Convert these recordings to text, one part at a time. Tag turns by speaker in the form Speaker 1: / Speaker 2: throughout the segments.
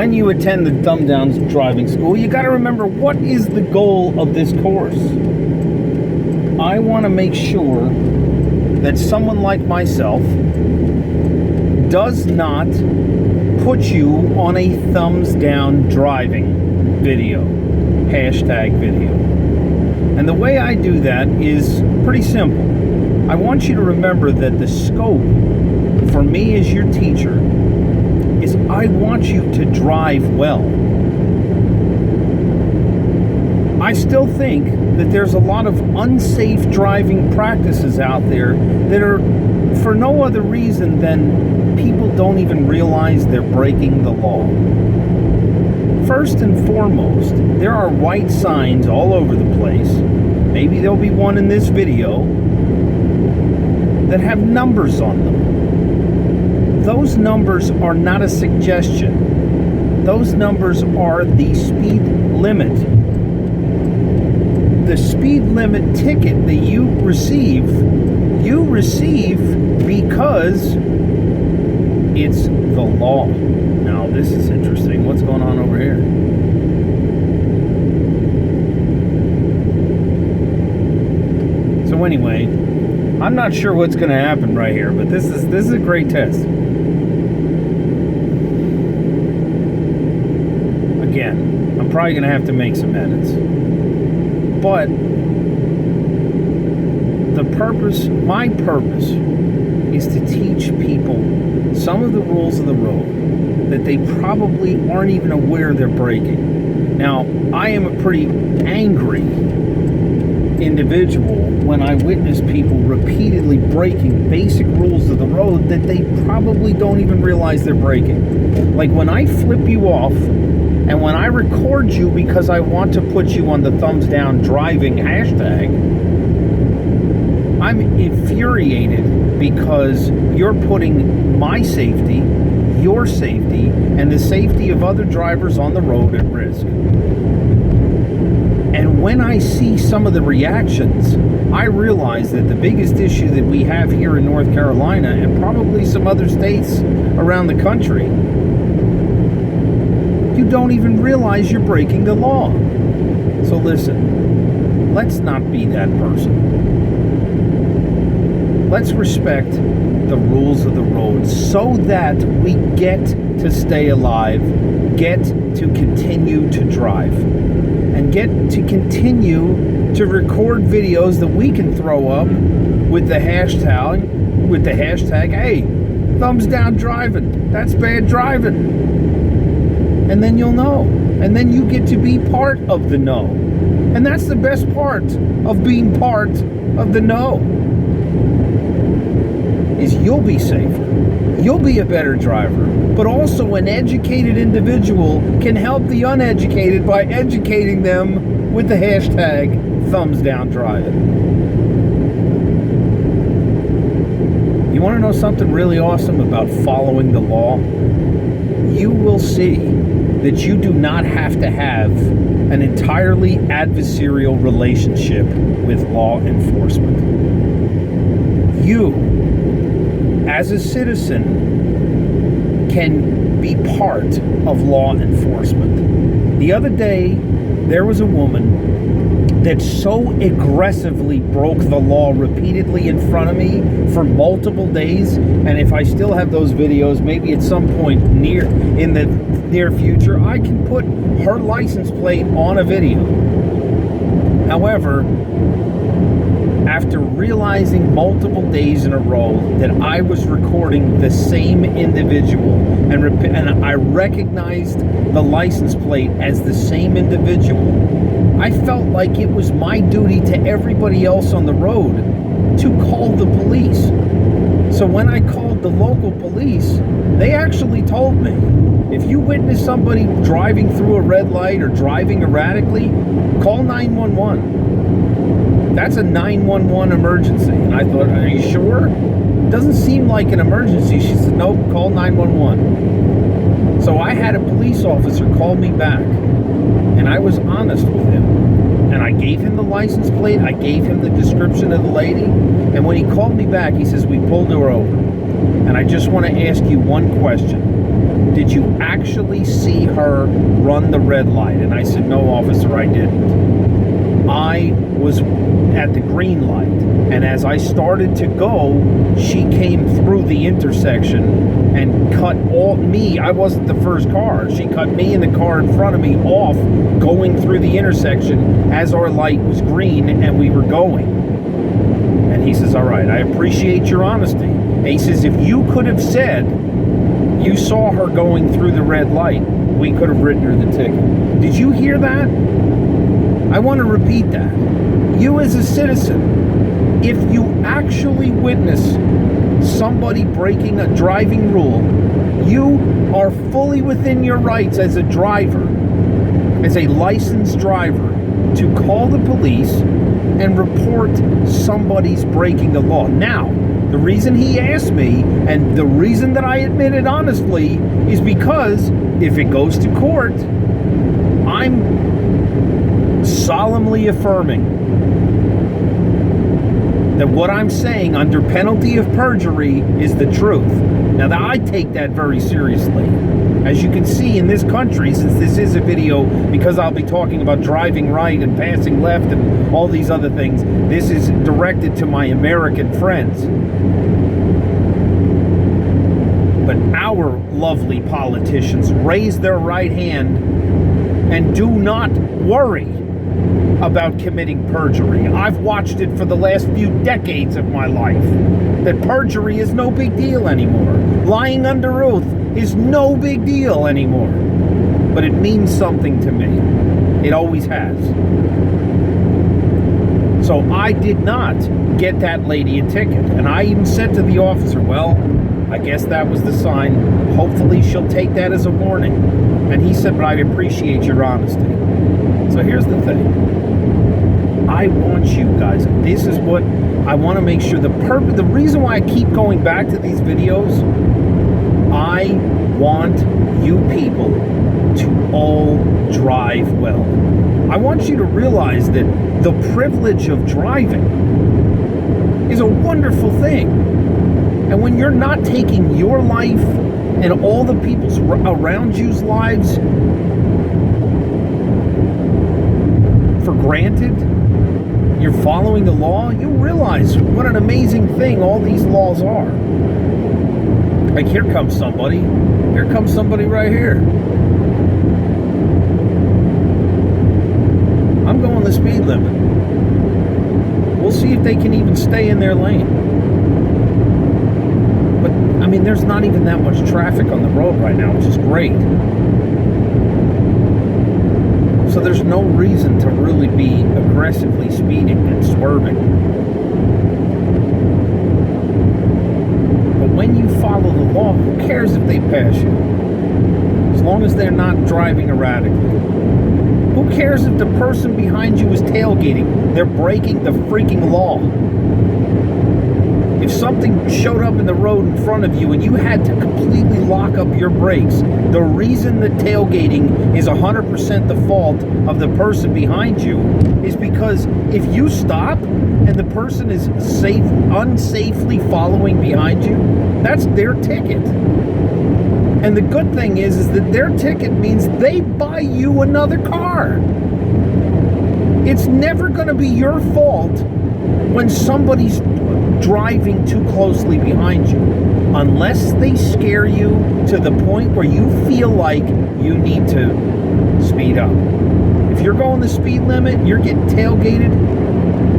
Speaker 1: When you attend the Driving School, you got to remember, what is the goal of this course? I want to make sure that someone like myself does not put you on a thumbs down driving video, hashtag video. And the way I do that is pretty simple. I want you to remember that the scope for me as your teacher is I want you to drive well. I still think that there's a lot of unsafe driving practices out there that are for no other reason than people don't even realize they're breaking the law. First and foremost, there are white signs all over the place. Maybe there'll be one in this video that have numbers on them. Those numbers are not a suggestion. Those numbers are the speed limit. The speed limit ticket that you receive because it's the law. Now, this is interesting. What's going on over here? So anyway, I'm not sure what's going to happen right here, but this is a great test. Again, I'm probably going to have to make some edits. But my purpose is to teach people some of the rules of the road that they probably aren't even aware they're breaking. Now, I am a pretty angry individual when I witness people repeatedly breaking basic rules of the road that they probably don't even realize they're breaking. Like when I flip you off and when I record you because I want to put you on the thumbs down driving hashtag, I'm infuriated because you're putting my safety, your safety, and the safety of other drivers on the road at risk. And when I see some of the reactions, I realize that the biggest issue that we have here in North Carolina and probably some other states around the country, you don't even realize you're breaking the law. So listen, let's not be that person. Let's respect the rules of the road so that we get to stay alive, get to continue to drive, and get to continue to record videos that we can throw up with the hashtag, hey, thumbs down driving, that's bad driving. And then you'll know. And then you get to be part of the know. And that's the best part of being part of the know. Is you'll be safer. You'll be a better driver. But also an educated individual can help the uneducated by educating them with the hashtag ThumbsdownDriving. You want to know something really awesome about following the law? You will see that you do not have to have an entirely adversarial relationship with law enforcement. You, as a citizen, can be part of law enforcement. The other day, there was a woman that so aggressively broke the law repeatedly in front of me for multiple days, and if I still have those videos, maybe at some point in the near future, I can put her license plate on a video. However, after realizing multiple days in a row that I was recording the same individual and I recognized the license plate as the same individual, I felt like it was my duty to everybody else on the road to call the police. So when I called the local police, they actually told me, if you witness somebody driving through a red light or driving erratically, call 911. That's a 911 emergency. And I thought, are you sure? It doesn't seem like an emergency. She said, nope, call 911. So I had a police officer call me back, and I was honest with him. And I gave him the license plate, I gave him the description of the lady, and when he called me back, he says, we pulled her over. And I just want to ask you one question. did you actually see her run the red light? And I said, no, officer, I didn't. I was at the green light, and as I started to go, she came through the intersection and cut me. I wasn't the first car. She cut me and the car in front of me off going through the intersection as our light was green and we were going. And he says, all right, I appreciate your honesty. And he says, if you could have said you saw her going through the red light, we could have written her the ticket. Did you hear that? I want to repeat that. You as a citizen, if you actually witness somebody breaking a driving rule, you are fully within your rights as a driver, as a licensed driver, to call the police and report somebody's breaking the law. Now, the reason he asked me, and the reason that I admitted honestly, is because if it goes to court, I'm solemnly affirming that what I'm saying under penalty of perjury is the truth. Now, I take that very seriously. As you can see in this country, since this is a video, because I'll be talking about driving right and passing left and all these other things, this is directed to my American friends. But our lovely politicians raise their right hand and do not worry about committing perjury. I've watched it for the last few decades of my life, that perjury is no big deal anymore. Lying under oath is no big deal anymore. But it means something to me. It always has. So I did not get that lady a ticket. And I even said to the officer, well, I guess that was the sign. Hopefully she'll take that as a warning. And he said, but I appreciate your honesty. So here's the thing. I want you guys, this is what I want to make sure, the reason why I keep going back to these videos, I want you people to all drive well. I want you to realize that the privilege of driving is a wonderful thing. And when you're not taking your life and all the people's around you's lives for granted, you're following the law, you realize what an amazing thing all these laws are. Like, here comes somebody right here. I'm going the speed limit. We'll see if they can even stay in their lane. But, I mean, there's not even that much traffic on the road right now, which is great. So there's no reason to really be aggressively speeding and swerving. But when you follow the law, who cares if they pass you? As long as they're not driving erratically. Who cares if the person behind you is tailgating? They're breaking the freaking law. If something showed up in the road in front of you and you had to completely lock up your brakes, the reason that tailgating is 100% the fault of the person behind you is because if you stop and the person is unsafely following behind you, that's their ticket. And the good thing is that their ticket means they buy you another car. It's never going to be your fault when somebody's driving too closely behind you, unless they scare you to the point where you feel like you need to speed up. If you're going the speed limit, you're getting tailgated,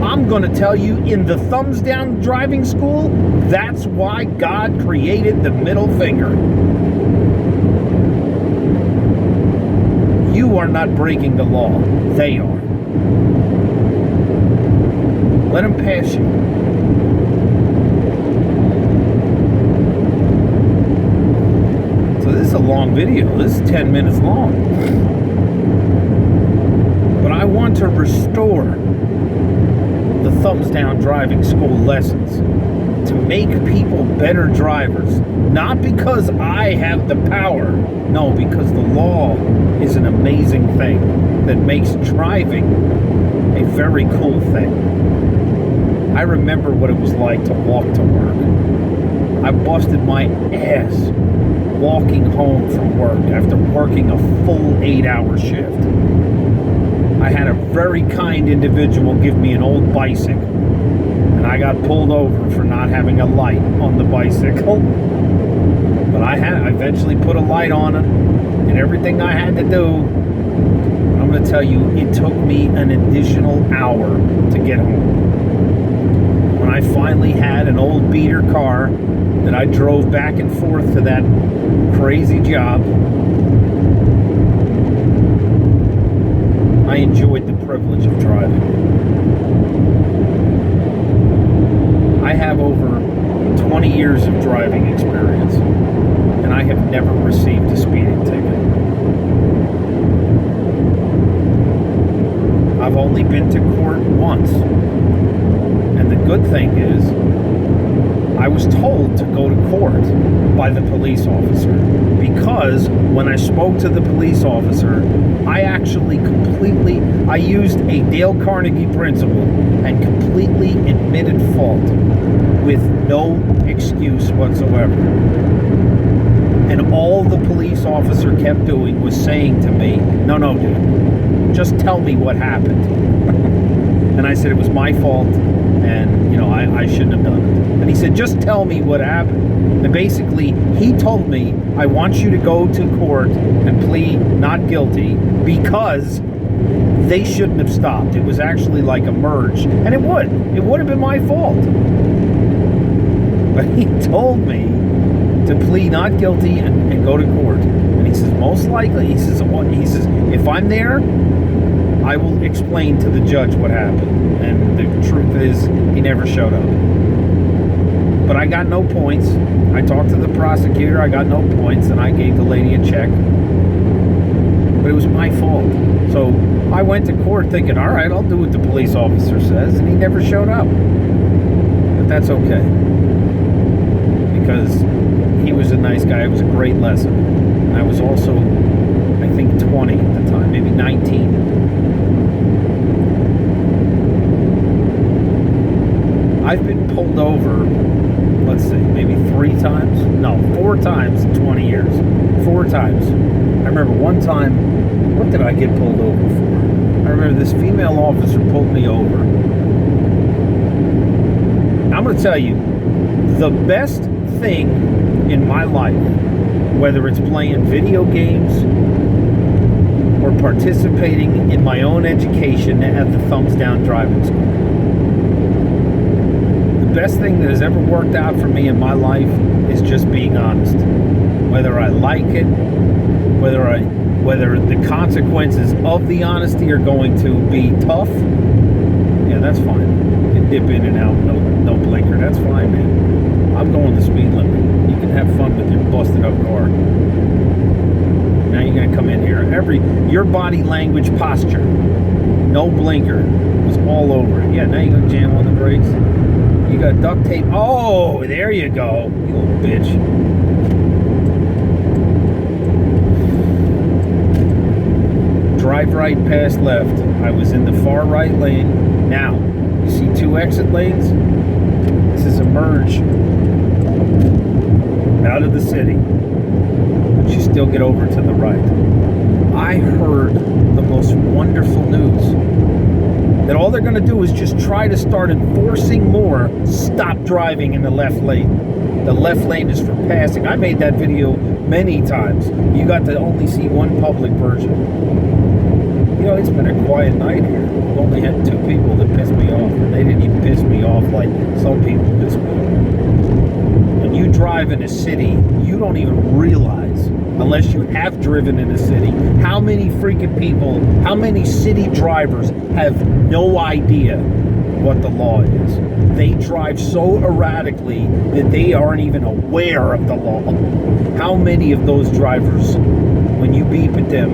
Speaker 1: I'm going to tell you, in the thumbs down driving school, that's why God created the middle finger. You are not breaking the law. They are. Let them pass you. So this is a long video. This is 10 minutes long. But I want to restore the thumbs down driving school lessons to make people better drivers. Not because I have the power. No, because the law is an amazing thing that makes driving a very cool thing. I remember what it was like to walk to work. I busted my ass walking home from work after working a full 8-hour shift. I had a very kind individual give me an old bicycle, and I got pulled over for not having a light on the bicycle. But I eventually put a light on it, and everything I had to do. I'm going to tell you, it took me an additional hour to get home. When I finally had an old beater car that I drove back and forth to that crazy job, I enjoyed the privilege of driving. I have over 20 years of driving experience, and I have never received a speeding ticket. I've only been to court once, and the good thing is I was told to go to court by the police officer, because when I spoke to the police officer, I actually I used a Dale Carnegie principle and completely admitted fault with no excuse whatsoever. And all the police officer kept doing was saying to me, no, dude, just tell me what happened. And I said it was my fault, and, I shouldn't have done it. And he said, just tell me what happened. And basically, he told me, I want you to go to court and plead not guilty because they shouldn't have stopped. It was actually like a merge. And it would have been my fault. But he told me to plead not guilty and go to court. And he says, most likely, he says, if I'm there, I will explain to the judge what happened. And the truth is, he never showed up. But I got no points. I talked to the prosecutor, I got no points, and I gave the lady a check. But it was my fault. So I went to court thinking, all right, I'll do what the police officer says, and he never showed up. But that's okay. Because he was a nice guy. It was a great lesson. And I was also, I think, 20 at the time, maybe 19. I've been pulled over, let's see, maybe 3 times? No, 4 times in 20 years. 4 times. I remember one time, what did I get pulled over for? I remember this female officer pulled me over. I'm going to tell you, the best thing in my life, whether it's playing video games or participating in my own education at the Thumbs Down Driving School, the best thing that has ever worked out for me in my life is just being honest. Whether I like it, whether the consequences of the honesty are going to be tough, yeah, that's fine. You can dip in and out, no blinker, that's fine, man. I'm going the speed limit. You can have fun with your busted up car. Now you're gonna come in here. Your body language posture, no blinker, was all over it. Yeah, now you're gonna jam on the brakes. You got duct tape. Oh, there you go, you little bitch. Drive right past left. I was in the far right lane. Now, you see 2 exit lanes? This is a merge out of the city. But you still get over to the right. I heard the most wonderful news. That all they're going to do is just try to start enforcing more stop driving in the left lane. The left lane is for passing. I made that video many times. You got to only see one public version. It's been a quiet night here. I've only had 2 people that pissed me off, and they didn't even piss me off like some people piss me off. When you drive in a city, you don't even realize, unless you have driven in a city, how many freaking people, how many city drivers have no idea what the law is. They drive so erratically that they aren't even aware of the law. How many of those drivers, when you beep at them,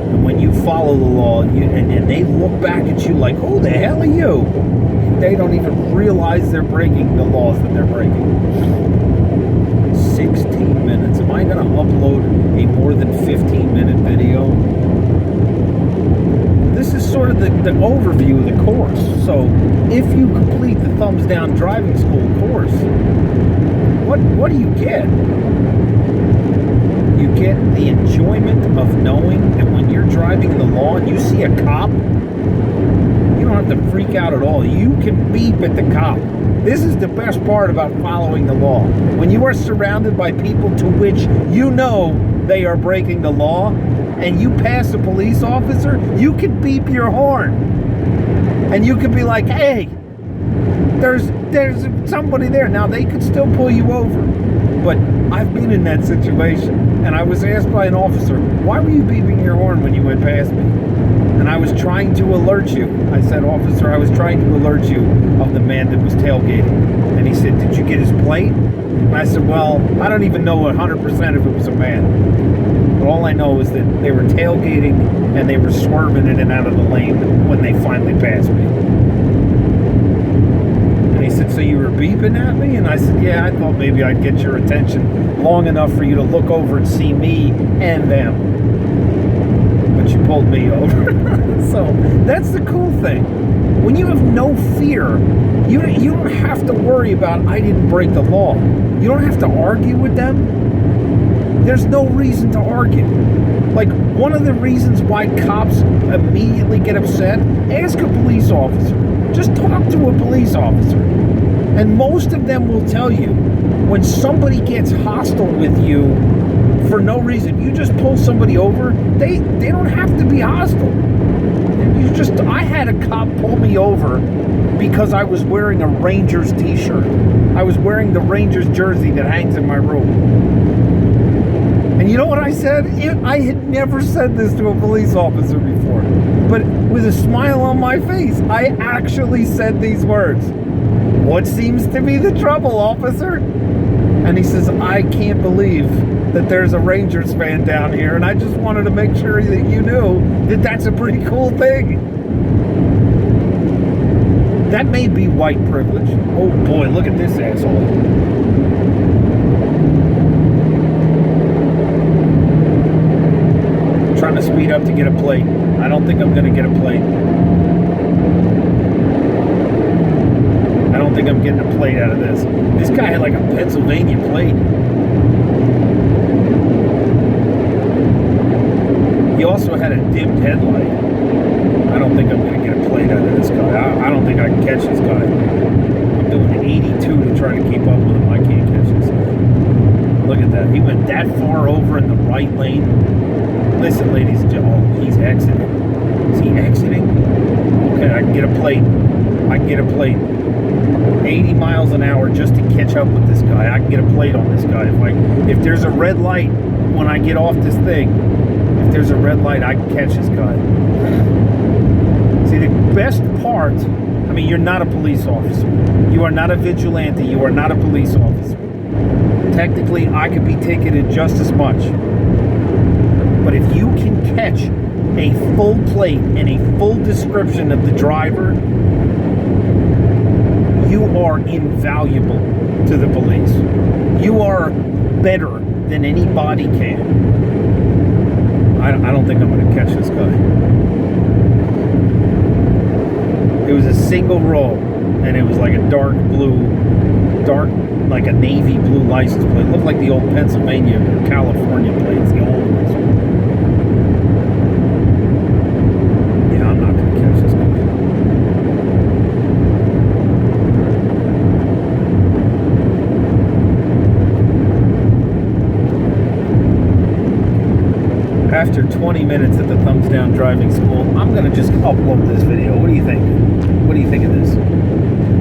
Speaker 1: and when you follow the law, and they look back at you like, who the hell are you? They don't even realize they're breaking the laws that they're breaking. 16 minutes. Am I going to upload a more than 15-minute video? This is sort of the overview of the course. So if you complete the Thumbs Down Driving School course, what do you get? You get the enjoyment of knowing that when you're driving in the law and you see a cop, you don't have to freak out at all. You can beep at the cop. This is the best part about following the law. When you are surrounded by people to which you know they are breaking the law, and you pass a police officer, you can beep your horn. And you can be like, hey, there's somebody there. Now, they could still pull you over. But I've been in that situation. And I was asked by an officer, why were you beeping your horn when you went past me? And I was trying to alert you. I said, officer, I was trying to alert you of the man that was tailgating. And he said, did you get his plate? And I said, well, I don't even know 100% if it was a man. But all I know is that they were tailgating and they were swerving in and out of the lane when they finally passed me. And he said, so you were beeping at me? And I said, yeah, I thought maybe I'd get your attention long enough for you to look over and see me and them. But you pulled me over. So that's the cool thing. When you have no fear, you don't have to worry about, I didn't break the law. You don't have to argue with them. There's no reason to argue. Like, one of the reasons why cops immediately get upset, ask a police officer. Just talk to a police officer. And most of them will tell you, when somebody gets hostile with you for no reason, you just pull somebody over, they don't have to be hostile. I had a cop pull me over because I was wearing a Rangers t-shirt. I was wearing the Rangers jersey that hangs in my room. And you know what I said? I had never said this to a police officer before. But with a smile on my face, I actually said these words. What seems to be the trouble, officer? And he says, I can't believe that there's a Rangers fan down here, and I just wanted to make sure that you knew that that's a pretty cool thing. That may be white privilege. Oh boy, look at this asshole. Trying to speed up to get a plate. I don't think I'm going to get a plate. I don't think I'm getting a plate out of this. This guy had like a Pennsylvania plate. He also had a dimmed headlight. I don't think I'm going to get a plate out of this guy. I don't think I can catch this guy. I'm doing 82 to try to keep up with him. I can't catch this guy. Look at that. He went that far over in the right lane. Listen, ladies and gentlemen. Oh, he's exiting. Is he exiting? Okay, I can get a plate. I can get a plate. 80 miles an hour just to catch up with this guy. I can get a plate on this guy. If there's a red light when I get off this thing, if there's a red light, I can catch this guy. See, the best part, I mean, you're not a police officer. You are not a vigilante. You are not a police officer. Technically, I could be ticketed just as much. But if you can catch a full plate and a full description of the driver, you are invaluable to the police. You are better than any body cam. I don't think I'm going to catch this guy. It was a single roll, and it was like a dark, like a navy blue license plate. It looked like the old Pennsylvania or California plates, the old ones. Yeah, I'm not going to catch this guy. After 20 minutes at the Thumbs Down Driving School, I'm going to just upload this video. What do you think?